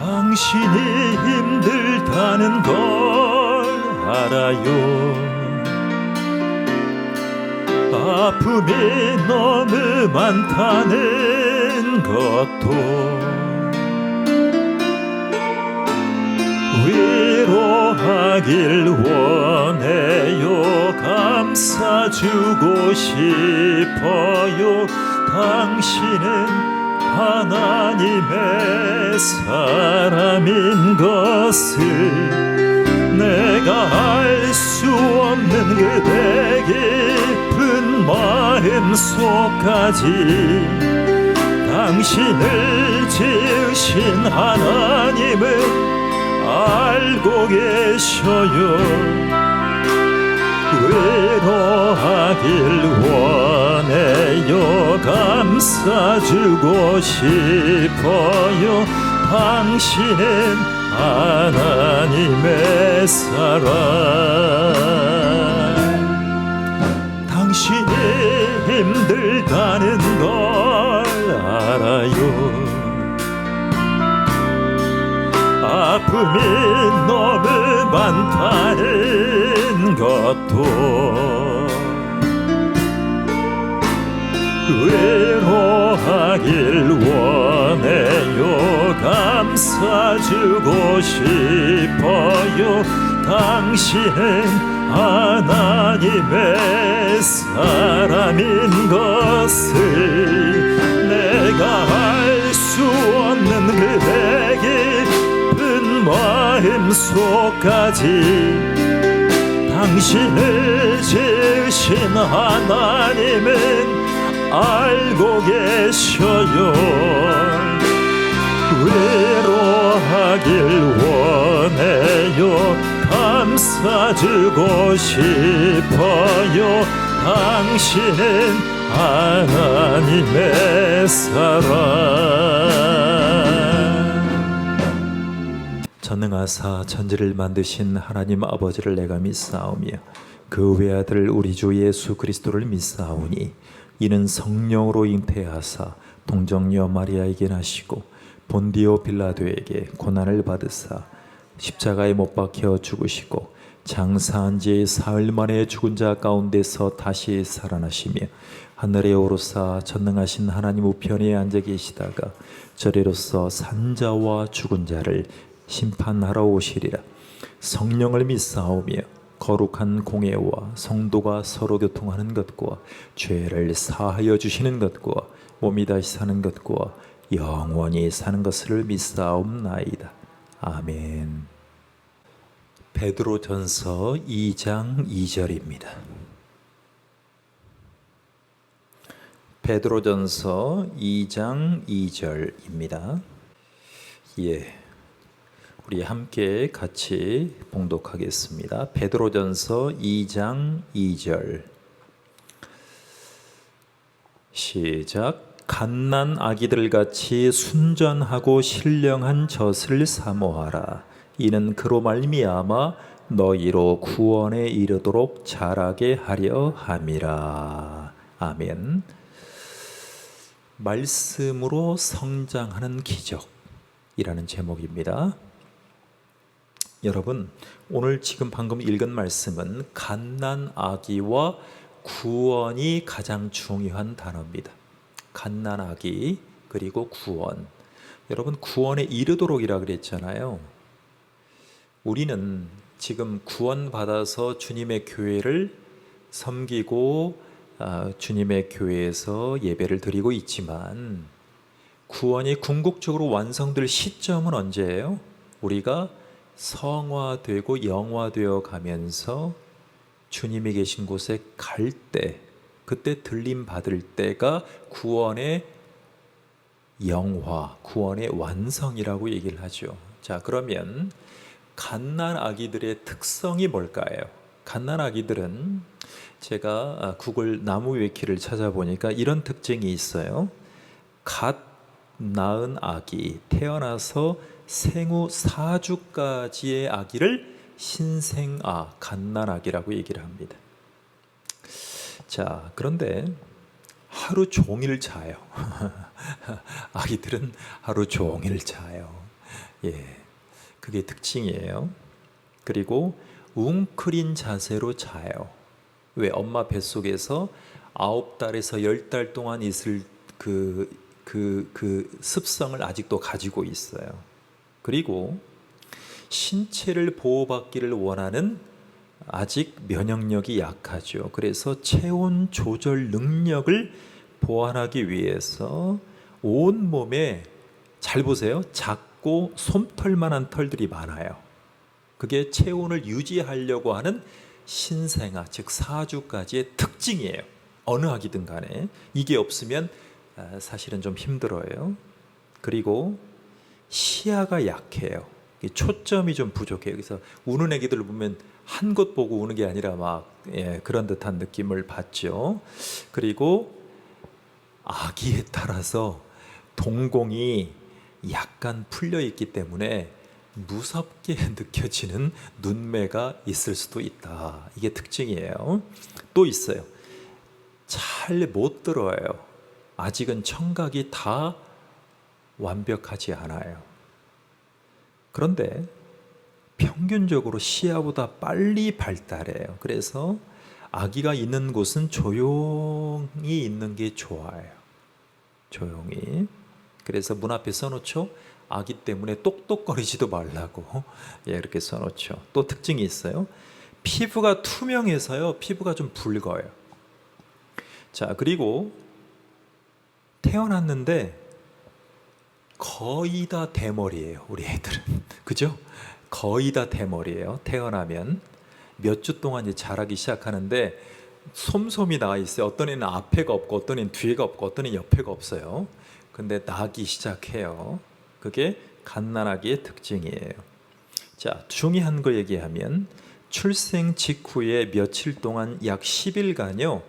당신이 힘들다는 걸 알아요. 아픔이 너무 많다는 것도 위로하길 원해요. 감싸주고 싶어요. 당신은 하나님의 사람인 것을 내가 알 수 없는 그대 깊은 마음 속까지 당신을 지으신 하나님은 알고 계셔요. 위로하길 원해요. 감싸주고 싶어요. 당신은 하나님의 사랑. 당신이 힘들다는 걸 알아요. 아픔이 너무 많다는 것도 위로하길 원해요. 감싸주고 싶어요. 당신은 하나님의 사람인 것을 내가 알 수 없는 그대 깊은 마음 속까지 당신을 지으신 하나님은 알고 계셔요. 위로하길 원해요. 감싸주고 싶어요. 당신은 하나님의 사랑. 전능하사 천지를 만드신 하나님 아버지를 내가 믿사오며 그 외아들 우리 주 예수 그리스도를 믿사오니 이는 성령으로 잉태하사 동정녀 마리아에게 나시고 본디오 빌라도에게 고난을 받으사 십자가에 못 박혀 죽으시고 장사한 지 사흘 만에 죽은 자 가운데서 다시 살아나시며 하늘에 오르사 전능하신 하나님 우편에 앉아 계시다가 저리로서 산자와 죽은 자를 심판하러 오시리라. 성령을 믿사오며 거룩한 공예와 성도가 서로 교통하는 것과 죄를 사하여 주시는 것과 몸이 다시 사는 것과 영원히 사는 것을 믿사옵나이다. 아멘. 베드로전서 2장 2절입니다. 베드로전서 2장 2절입니다. 우리 함께 같이 봉독하겠습니다. 베드로전서 2장 2절. 시작. 갓난 아기들같이 순전하고 신령한 젖을 사모하라. 이는 그로 말미암아 너희로 구원에 이르도록 자라게 하려 함이라. 아멘. 말씀으로 성장하는 기적이라는 제목입니다. 여러분, 오늘 지금 방금 읽은 말씀은 갓난 아기와 구원이 가장 중요한 단어입니다. 갓난 아기 그리고 구원. 여러분, 구원에 이르도록이라 그랬잖아요. 우리는 지금 구원받아서 주님의 교회를 섬기고 주님의 교회에서 예배를 드리고 있지만 구원이 궁극적으로 완성될 시점은 언제예요? 우리가 성화되고 영화되어 가면서 주님이 계신 곳에 갈 때, 그때 들림 받을 때가 구원의 영화, 구원의 완성이라고 얘기를 하죠. 자, 그러면 갓난 아기들의 특성이 뭘까요? 갓난 아기들은 제가 구글 나무 위키를 찾아보니까 이런 특징이 있어요. 갓 낳은 아기, 태어나서 생후 4주까지의 아기를 신생아, 갓난아기라고 얘기를 합니다. 자, 그런데 하루 종일 자요. 아기들은 하루 종일 자요. 예, 그게 특징이에요. 그리고 웅크린 자세로 자요. 왜? 엄마 뱃속에서 9달에서 10달 동안 있을 그 습성을 아직도 가지고 있어요. 그리고 신체를 보호받기를 원하는 아직 면역력이 약하죠. 그래서 체온 조절 능력을 보완하기 위해서 온 몸에, 잘 보세요, 작고 솜털만한 털들이 많아요. 그게 체온을 유지하려고 하는 신생아, 즉 사주까지의 특징이에요. 어느 아기든 간에 이게 없으면 사실은 좀 힘들어요. 그리고 시야가 약해요. 초점이 좀 부족해요. 그래서 우는 애기들 보면 한 곳 보고 우는 게 아니라 막 그런 듯한 느낌을 받죠. 그리고 아기에 따라서 동공이 약간 풀려 있기 때문에 무섭게 느껴지는 눈매가 있을 수도 있다. 이게 특징이에요. 또 있어요. 잘 못 들어요. 아직은 청각이 다 완벽하지 않아요. 그런데 평균적으로 시야보다 빨리 발달해요. 그래서 아기가 있는 곳은 조용히 있는 게 좋아요. 조용히. 그래서 문 앞에 써놓죠. 아기 때문에 똑똑거리지도 말라고 이렇게 써놓죠. 또 특징이 있어요. 피부가 투명해서요. 피부가 좀 붉어요. 자, 그리고 태어났는데 거의 다 대머리예요. 우리 애들은. 그죠? 거의 다 대머리예요. 태어나면 몇 주 동안 이제 자라기 시작하는데 솜솜이 나와 있어요. 어떤 애는 앞에가 없고 어떤 애는 뒤에가 없고 어떤 애는 옆에가 없어요. 근데 나기 시작해요. 그게 갓난아기의 특징이에요. 자, 중요한 거 얘기하면 출생 직후에 며칠 동안 약 10일간요.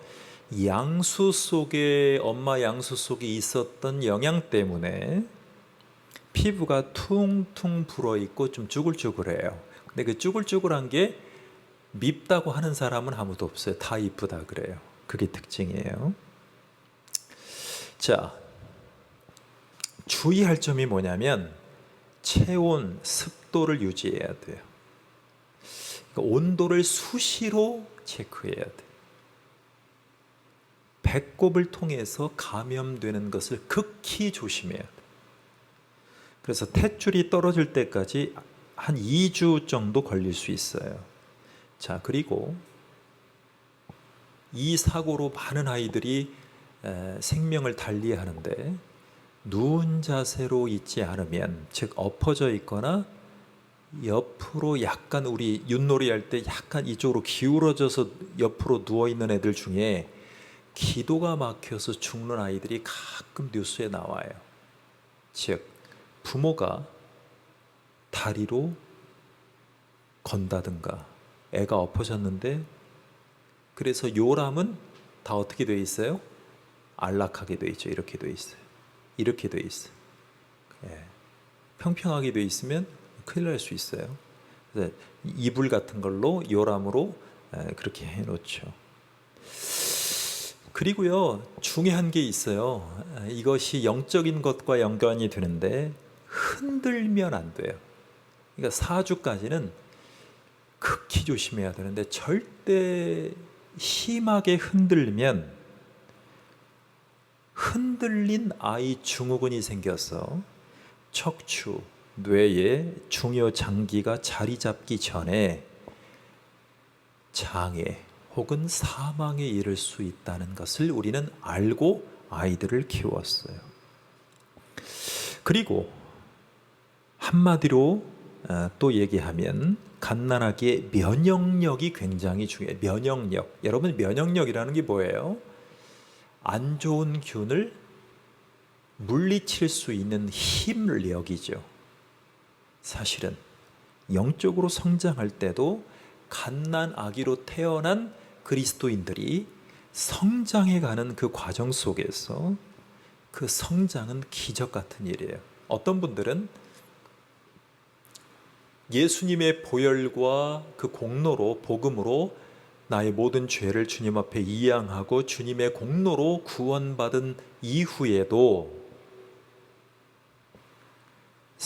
양수 속에, 엄마 양수 속에 있었던 영양 때문에 피부가 퉁퉁 불어있고 좀 쭈글쭈글해요. 근데 그 쭈글쭈글한 게 밉다고 하는 사람은 아무도 없어요. 다 이쁘다 그래요. 그게 특징이에요. 자, 주의할 점이 뭐냐면 체온, 습도를 유지해야 돼요. 그러니까 온도를 수시로 체크해야 돼요. 배꼽을 통해서 감염되는 것을 극히 조심해야 돼요. 그래서 탯줄이 떨어질 때까지 한 2주 정도 걸릴 수 있어요. 자, 그리고 이 사고로 많은 아이들이 생명을 달리하는데 누운 자세로 있지 않으면, 즉 엎어져 있거나 옆으로 약간, 우리 윷놀이 할 때 약간 이쪽으로 기울어져서 옆으로 누워 있는 애들 중에 기도가 막혀서 죽는 아이들이 가끔 뉴스에 나와요. 즉 부모가 다리로 건다든가, 애가 엎어졌는데, 그래서 요람은 다 어떻게 돼 있어요? 안락하게 돼 있죠. 이렇게 돼 있어요. 이렇게 돼 있어요. 평평하게 돼 있으면 큰일 날 수 있어요. 그래서 이불 같은 걸로 요람으로 그렇게 해놓죠. 그리고요, 중요한 게 있어요. 이것이 영적인 것과 연관이 되는데 흔들면 안 돼요. 그러니까 4주까지는 극히 조심해야 되는데 절대 심하게 흔들면 흔들린 아이 증후군이 생겨서 척추, 뇌에 중요 장기가 자리 잡기 전에 장애 혹은 사망에 이를 수 있다는 것을 우리는 알고 아이들을 키웠어요. 그리고 한마디로 또 얘기하면 갓난아기의 면역력이 굉장히 중요해요. 면역력. 여러분, 면역력이라는 게 뭐예요? 안 좋은 균을 물리칠 수 있는 힘력이죠. 사실은 영적으로 성장할 때도 갓난아기로 태어난 그리스도인들이 성장해가는 그 과정 속에서 그 성장은 기적 같은 일이에요. 어떤 분들은 예수님의 보혈과 그 공로로, 복음으로 나의 모든 죄를 주님 앞에 이양하고 주님의 공로로 구원받은 이후에도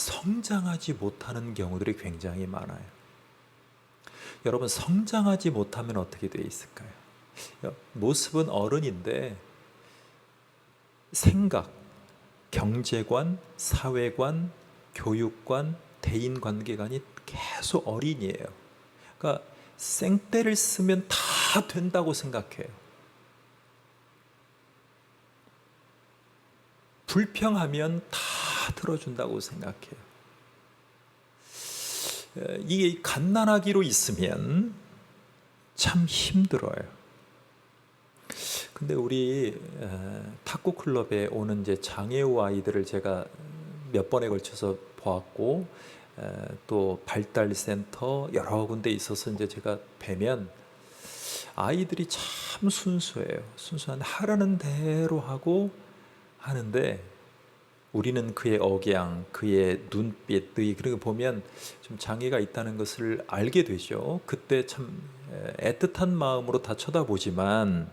성장하지 못하는 경우들이 굉장히 많아요. 여러분, 성장하지 못하면 어떻게 돼 있을까요? 모습은 어른인데 생각, 경제관, 사회관, 교육관, 대인관계관이 계속 어린이에요. 그러니까 생떼를 쓰면 다 된다고 생각해요. 불평하면 다 들어준다고 생각해요. 이게 갓난아기로 있으면 참 힘들어요. 근데 우리 탁구 클럽에 오는 이제 장애우 아이들을 제가 몇 번에 걸쳐서 보았고, 또 발달센터 여러 군데 있어서 이제 제가 뵈면 아이들이 참 순수해요. 순수한 하라는 대로 하고 하는데, 우리는 그의 억양, 그의 눈빛, 그런 거 보면 좀 장애가 있다는 것을 알게 되죠. 그때 참 애틋한 마음으로 다 쳐다보지만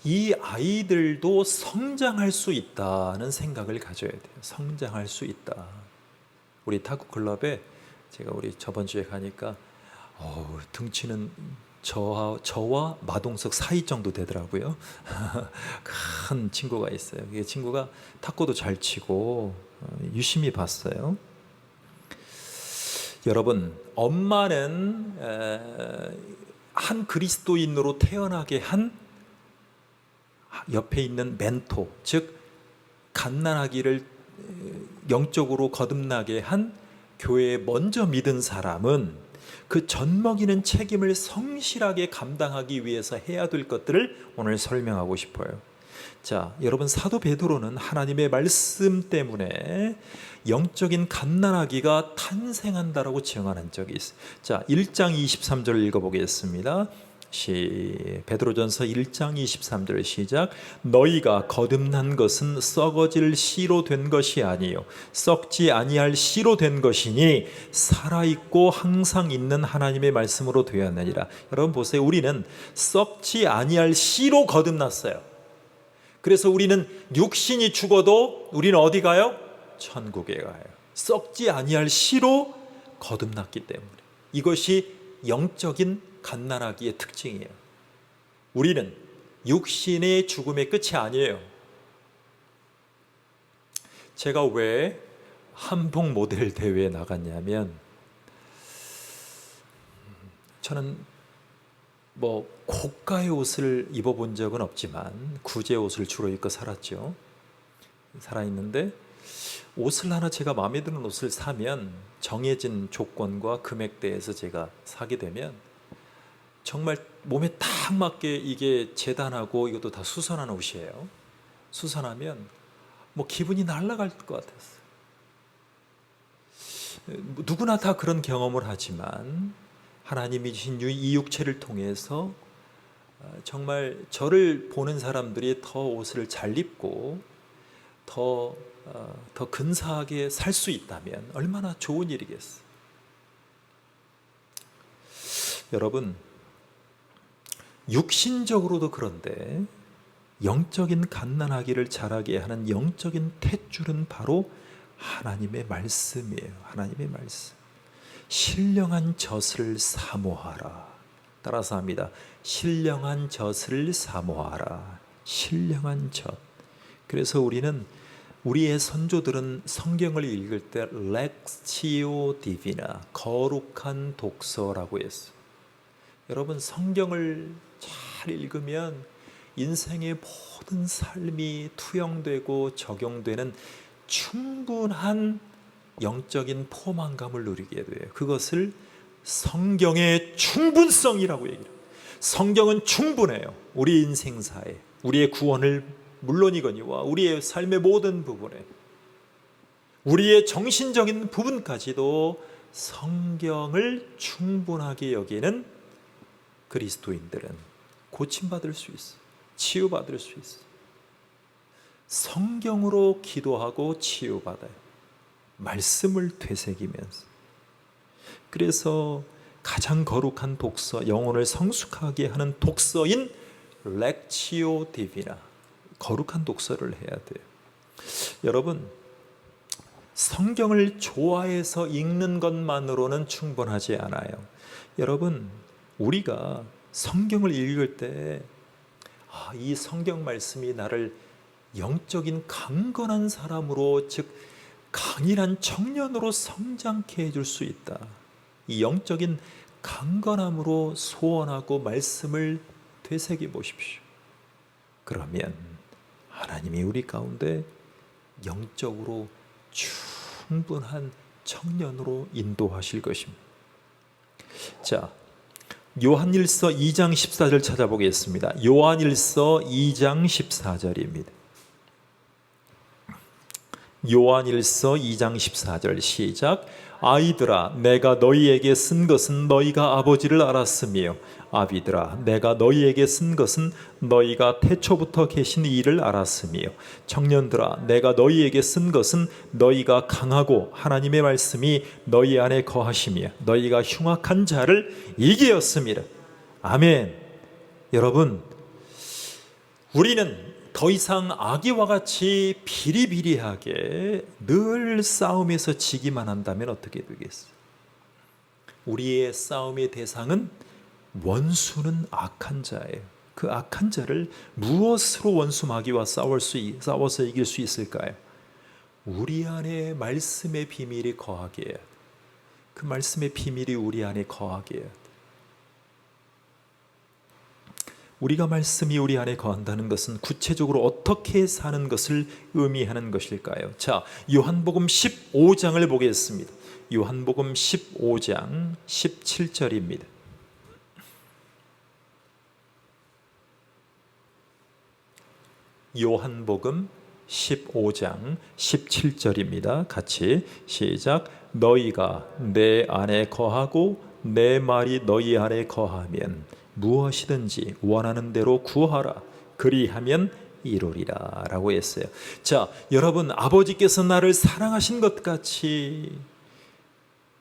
이 아이들도 성장할 수 있다는 생각을 가져야 돼요. 성장할 수 있다. 우리 탁구 클럽에 제가 우리 저번 주에 가니까 등치는 저와 마동석 사이 정도 되더라고요. 큰 친구가 있어요. 이 친구가 탁구도 잘 치고 유심히 봤어요. 여러분, 엄마는 한 그리스도인으로 태어나게 한 옆에 있는 멘토, 즉 갓난아기를 영적으로 거듭나게 한 교회에 먼저 믿은 사람은 그 젖먹이는 책임을 성실하게 감당하기 위해서 해야 될 것들을 오늘 설명하고 싶어요. 자, 여러분, 사도 베드로는 하나님의 말씀 때문에 영적인 갓난아기가 탄생한다라고 증언한 적이 있어요. 자, 1장 23절을 읽어보겠습니다. 베드로전서 1장 23절 시작. 너희가 거듭난 것은 썩어질 씨로 된 것이 아니요 썩지 아니할 씨로 된 것이니 살아있고 항상 있는 하나님의 말씀으로 되었느니라. 여러분 보세요. 우리는 썩지 아니할 씨로 거듭났어요. 그래서 우리는 육신이 죽어도 우리는 어디 가요? 천국에 가요. 썩지 아니할 씨로 거듭났기 때문에. 이것이 영적인 갓난아기의 특징이에요. 우리는 육신의 죽음의 끝이 아니에요. 제가 왜 한복 모델 대회에 나갔냐면, 저는 고가의 옷을 입어본 적은 없지만 구제 옷을 주로 입고 살았죠. 살아있는데 옷을 하나 제가 마음에 드는 옷을 사면 정해진 조건과 금액대에서 제가 사게 되면 정말 몸에 딱 맞게 이게 재단하고 이것도 다 수선한 옷이에요. 수선하면 기분이 날아갈 것 같았어요. 누구나 다 그런 경험을 하지만 하나님이 주신 이 육체를 통해서 정말 저를 보는 사람들이 더 옷을 잘 입고 더 근사하게 살 수 있다면 얼마나 좋은 일이겠어요. 여러분, 육신적으로도 그런데 영적인 갓난아기를 자라게 하는 영적인 탯줄은 바로 하나님의 말씀이에요. 하나님의 말씀. 신령한 젖을 사모하라. 따라서 합니다. 신령한 젖을 사모하라. 신령한 젖. 그래서 우리의 선조들은 성경을 읽을 때 렉시오 디비나, 거룩한 독서라고 했어요. 여러분, 성경을 잘 읽으면 인생의 모든 삶이 투영되고 적용되는 충분한 영적인 포만감을 누리게 돼요. 그것을 성경의 충분성이라고 얘기해요. 성경은 충분해요. 우리 인생사에, 우리의 구원을 물론이거니와 우리의 삶의 모든 부분에, 우리의 정신적인 부분까지도 성경을 충분하게 여기는 그리스도인들은 고침받을 수 있어요. 치유받을 수 있어요. 성경으로 기도하고 치유받아요. 말씀을 되새기면서. 그래서 가장 거룩한 독서, 영혼을 성숙하게 하는 독서인 렉치오 디비나, 거룩한 독서를 해야 돼요. 여러분, 성경을 좋아해서 읽는 것만으로는 충분하지 않아요. 여러분, 우리가 성경을 읽을 때 이 성경 말씀이 나를 영적인 강건한 사람으로, 즉 강인한 청년으로 성장케 해줄 수 있다. 이 영적인 강건함으로 소원하고 말씀을 되새겨 보십시오. 그러면 하나님이 우리 가운데 영적으로 충분한 청년으로 인도하실 것입니다. 자, 요한일서 2장 14절 찾아보겠습니다. 요한일서 2장 14절입니다. 요한일서 2장 14절 시작. 아이들아, 내가 너희에게 쓴 것은 너희가 아버지를 알았으며, 아비들아, 내가 너희에게 쓴 것은 너희가 태초부터 계신 이를 알았으며, 청년들아, 내가 너희에게 쓴 것은 너희가 강하고 하나님의 말씀이 너희 안에 거하시며 너희가 흉악한 자를 이기었습니다. 아멘. 여러분, 우리는 더 이상 아기와 같이 비리비리하게 늘 싸움에서 지기만 한다면 어떻게 되겠어요? 우리의 싸움의 대상은 원수는 악한 자예요. 그 악한 자를 무엇으로 원수 마귀와 싸워서 이길 수 있을까요? 우리 안에 말씀의 비밀이 거하게 해야 돼. 그 말씀의 비밀이 우리 안에 거하게 해야 돼. 우리가 말씀이 우리 안에 거한다는 것은 구체적으로 어떻게 사는 것을 의미하는 것일까요? 자, 요한복음 15장을 보겠습니다. 요한복음 15장 17절입니다. 요한복음 15장 17절입니다. 같이 시작. 너희가 내 안에 거하고 내 말이 너희 안에 거하면 무엇이든지 원하는 대로 구하라. 그리하면 이루리라 라고 했어요. 자, 여러분, 아버지께서 나를 사랑하신 것 같이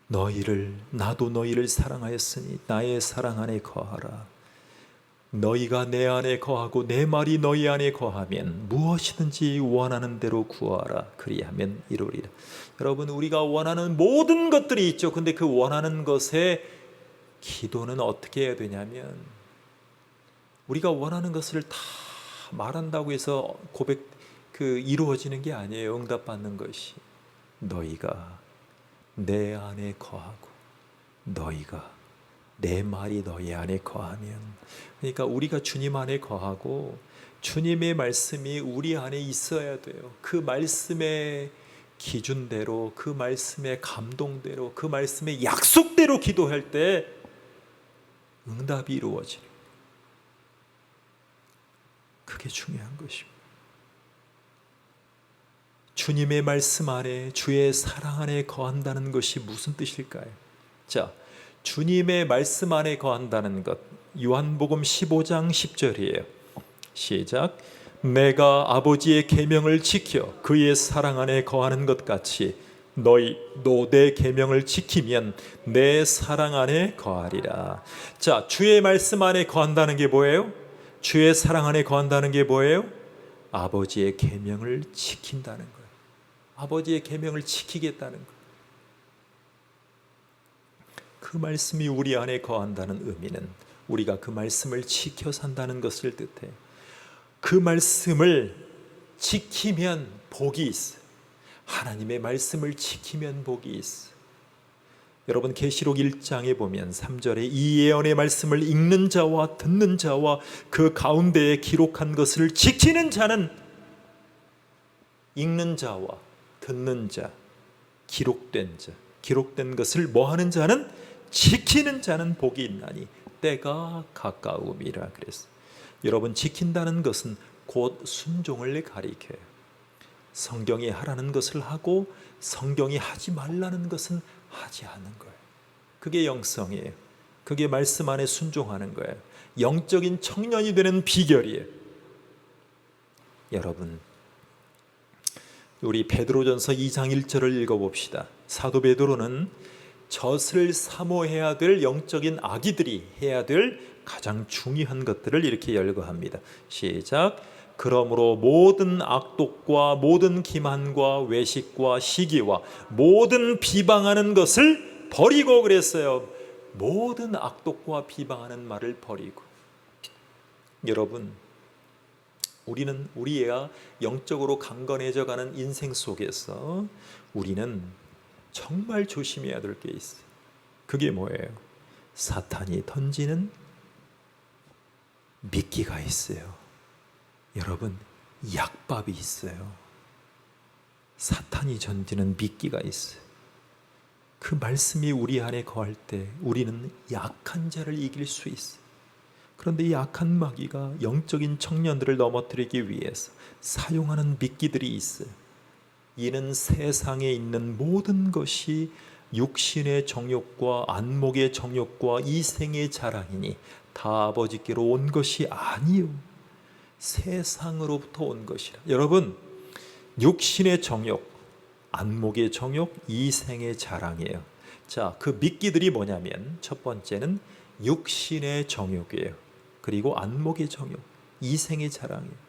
나도 너희를 사랑하였으니 나의 사랑 안에 거하라. 너희가 내 안에 거하고 내 말이 너희 안에 거하면 무엇이든지 원하는 대로 구하라. 그리하면 이루리라. 여러분, 우리가 원하는 모든 것들이 있죠. 근데 그 원하는 것에 기도는 어떻게 해야 되냐면, 우리가 원하는 것을 다 말한다고 해서 이루어지는 게 아니에요. 응답받는 것이. 너희가 내 안에 거하고 너희가 내 말이 너희 안에 거하면, 그러니까 우리가 주님 안에 거하고 주님의 말씀이 우리 안에 있어야 돼요. 그 말씀의 기준대로, 그 말씀의 감동대로, 그 말씀의 약속대로 기도할 때 응답이 이루어지는, 그게 중요한 것입니다. 주님의 말씀 안에, 주의 사랑 안에 거한다는 것이 무슨 뜻일까요? 자, 주님의 말씀 안에 거한다는 것, 요한복음 15장 10절이에요. 시작. 내가 아버지의 계명을 지켜 그의 사랑 안에 거하는 것 같이 너희도 내 계명을 지키면 내 사랑 안에 거하리라. 자, 주의 말씀 안에 거한다는 게 뭐예요? 주의 사랑 안에 거한다는 게 뭐예요? 아버지의 계명을 지킨다는 거예요. 아버지의 계명을 지키겠다는 거예요. 그 말씀이 우리 안에 거한다는 의미는 우리가 그 말씀을 지켜 산다는 것을 뜻해요. 그 말씀을 지키면 복이 있어요. 하나님의 말씀을 지키면 복이 있어요. 여러분, 계시록 1장에 보면 3절에 이 예언의 말씀을 읽는 자와 듣는 자와 그 가운데에 기록한 것을 지키는 자는, 읽는 자와 듣는 자, 기록된 것을 뭐하는 자는, 지키는 자는 복이 있나니 때가 가까움이라 그랬어요. 여러분, 지킨다는 것은 곧 순종을 가리켜요. 성경이 하라는 것을 하고 성경이 하지 말라는 것은 하지 않는 거예요. 그게 영성이에요. 그게 말씀 안에 순종하는 거예요. 영적인 청년이 되는 비결이에요. 여러분, 우리 베드로전서 2장 1절을 읽어봅시다. 사도 베드로는 젖을 사모해야 될 영적인 아기들이 해야 될 가장 중요한 것들을 이렇게 열거합니다. 시작. 그러므로 모든 악독과 모든 기만과 외식과 시기와 모든 비방하는 것을 버리고 그랬어요. 모든 악독과 비방하는 말을 버리고. 여러분, 우리가 영적으로 강건해져 가는 인생 속에서 우리는 정말 조심해야 될 게 있어요. 그게 뭐예요? 사탄이 던지는 미끼가 있어요. 여러분, 약밥이 있어요. 사탄이 던지는 미끼가 있어요. 그 말씀이 우리 안에 거할 때 우리는 약한 자를 이길 수 있어요. 그런데 이 약한 마귀가 영적인 청년들을 넘어뜨리기 위해서 사용하는 미끼들이 있어요. 이는 세상에 있는 모든 것이 육신의 정욕과 안목의 정욕과 이생의 자랑이니 다 아버지께로 온 것이 아니요 세상으로부터 온 것이라. 여러분, 육신의 정욕, 안목의 정욕, 이생의 자랑이에요. 자, 그 미끼들이 뭐냐면 첫 번째는 육신의 정욕이에요. 그리고 안목의 정욕, 이생의 자랑이에요.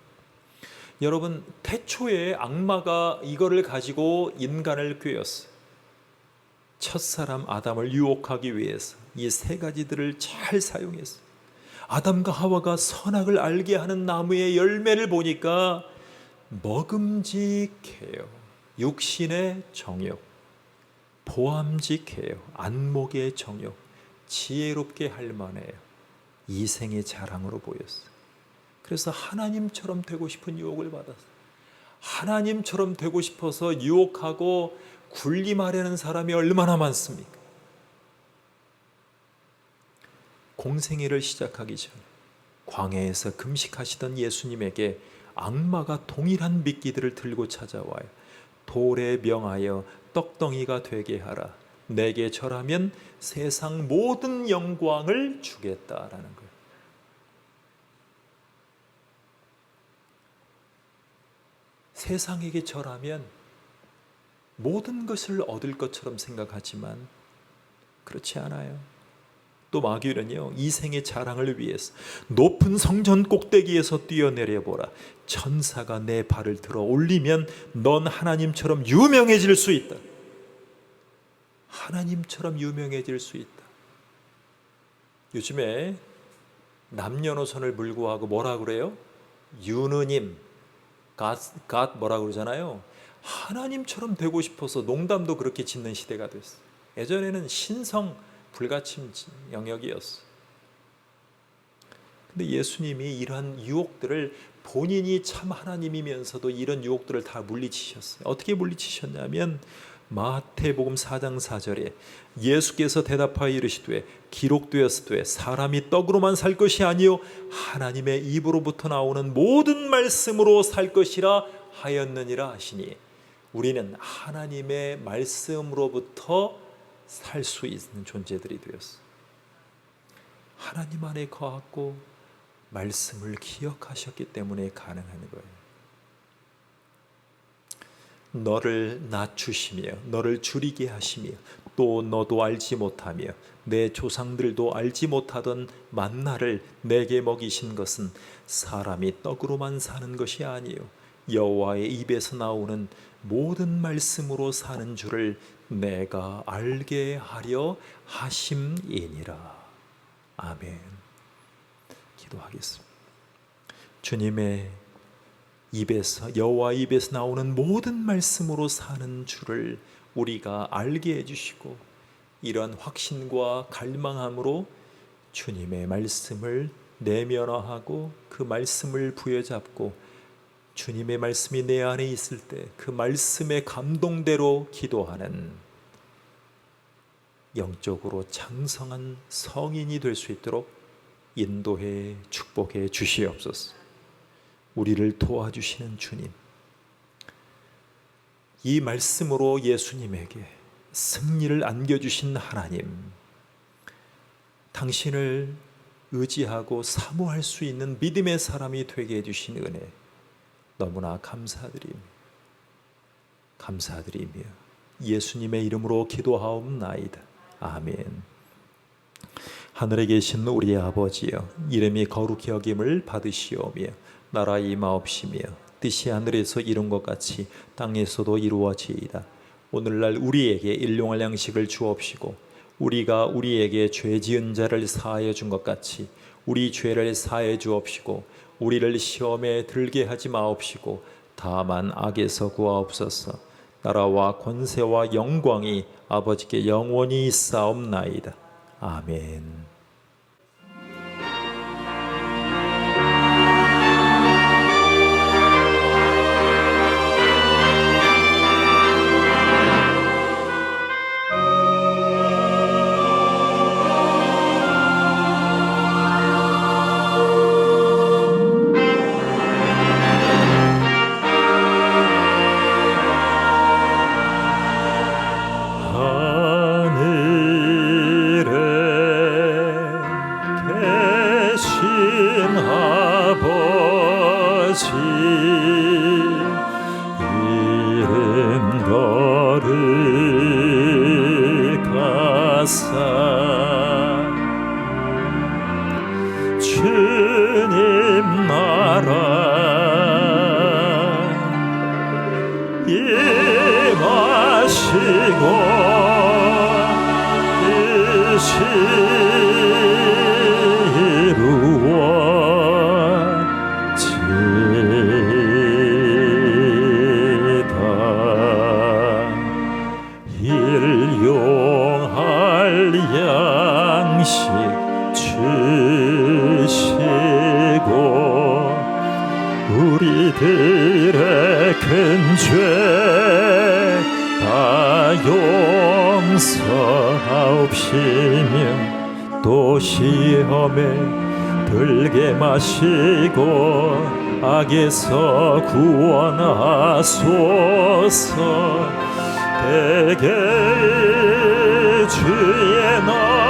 여러분, 태초에 악마가 이거를 가지고 인간을 꾀었어요. 첫사람 아담을 유혹하기 위해서 이 세 가지들을 잘 사용했어요. 아담과 하와가 선악을 알게 하는 나무의 열매를 보니까 먹음직해요. 육신의 정욕, 보암직해요. 안목의 정욕, 지혜롭게 할 만해요. 이생의 자랑으로 보였어요. 그래서 하나님처럼 되고 싶은 유혹을 받았어요. 하나님처럼 되고 싶어서 유혹하고 군림하려는 사람이 얼마나 많습니까? 공생애를 시작하기 전 광야에서 금식하시던 예수님에게 악마가 동일한 미끼들을 들고 찾아와요. 돌에 명하여 떡덩이가 되게 하라. 내게 절하면 세상 모든 영광을 주겠다라는 거예요. 세상에게 절하면 모든 것을 얻을 것처럼 생각하지만 그렇지 않아요. 또 마귀는요, 이생의 자랑을 위해서 높은 성전 꼭대기에서 뛰어내려 보라. 천사가 내 발을 들어 올리면 넌 하나님처럼 유명해질 수 있다. 하나님처럼 유명해질 수 있다. 요즘에 남녀노선을 불구하고 뭐라 그래요? 유느님, God 뭐라 그러잖아요. 하나님처럼 되고 싶어서 농담도 그렇게 짓는 시대가 됐어요. 예전에는 신성 불가침 영역이었어. 근데 예수님이 이러한 유혹들을 본인이 참 하나님이면서도 이런 유혹들을 다 물리치셨어요. 어떻게 물리치셨냐면 마태복음 4장 4절에 예수께서 대답하여 이르시되 기록되었으되 사람이 떡으로만 살 것이 아니요 하나님의 입으로부터 나오는 모든 말씀으로 살 것이라 하였느니라 하시니, 우리는 하나님의 말씀으로부터 살 수 있는 존재들이 되었어. 하나님 안에 거하고 말씀을 기억하셨기 때문에 가능한 거예요. 너를 낮추시며 너를 줄이게 하시며 또 너도 알지 못하며 내 조상들도 알지 못하던 만나를 내게 먹이신 것은 사람이 떡으로만 사는 것이 아니요 여호와의 입에서 나오는 모든 말씀으로 사는 줄을 내가 알게 하려 하심이니라. 아멘. 기도하겠습니다. 주님의 입에서, 여호와 입에서 나오는 모든 말씀으로 사는 줄을 우리가 알게 해주시고, 이런 확신과 갈망함으로 주님의 말씀을 내면화하고 그 말씀을 부여잡고 주님의 말씀이 내 안에 있을 때 그 말씀의 감동대로 기도하는 영적으로 장성한 성인이 될 수 있도록 인도해 축복해 주시옵소서. 우리를 도와주시는 주님, 이 말씀으로 예수님에게 승리를 안겨주신 하나님, 당신을 의지하고 사모할 수 있는 믿음의 사람이 되게 해주신 은혜 너무나 감사드리며 예수님의 이름으로 기도하옵나이다. 아멘. 하늘에 계신 우리 아버지여, 이름이 거룩히 여김을 받으시오며 나라 임하옵시며 뜻이 하늘에서 이룬 것 같이 땅에서도 이루어지이다. 오늘날 우리에게 일용할 양식을 주옵시고 우리가 우리에게 죄 지은 자를 사하여 준 것 같이 우리 죄를 사하여 주옵시고 우리를 시험에 들게 하지 마옵시고 다만 악에서 구하옵소서. 나라와 권세와 영광이 아버지께 영원히 있사옵나이다. 아멘. 주님 나라 임하시고 뜻이 이루어지다. 일용할 양식 주시고 우리들의 큰 죄 다 용서하옵시며 또 시험에 들게 마시고 악에서 구원하소서. 대개 주의 나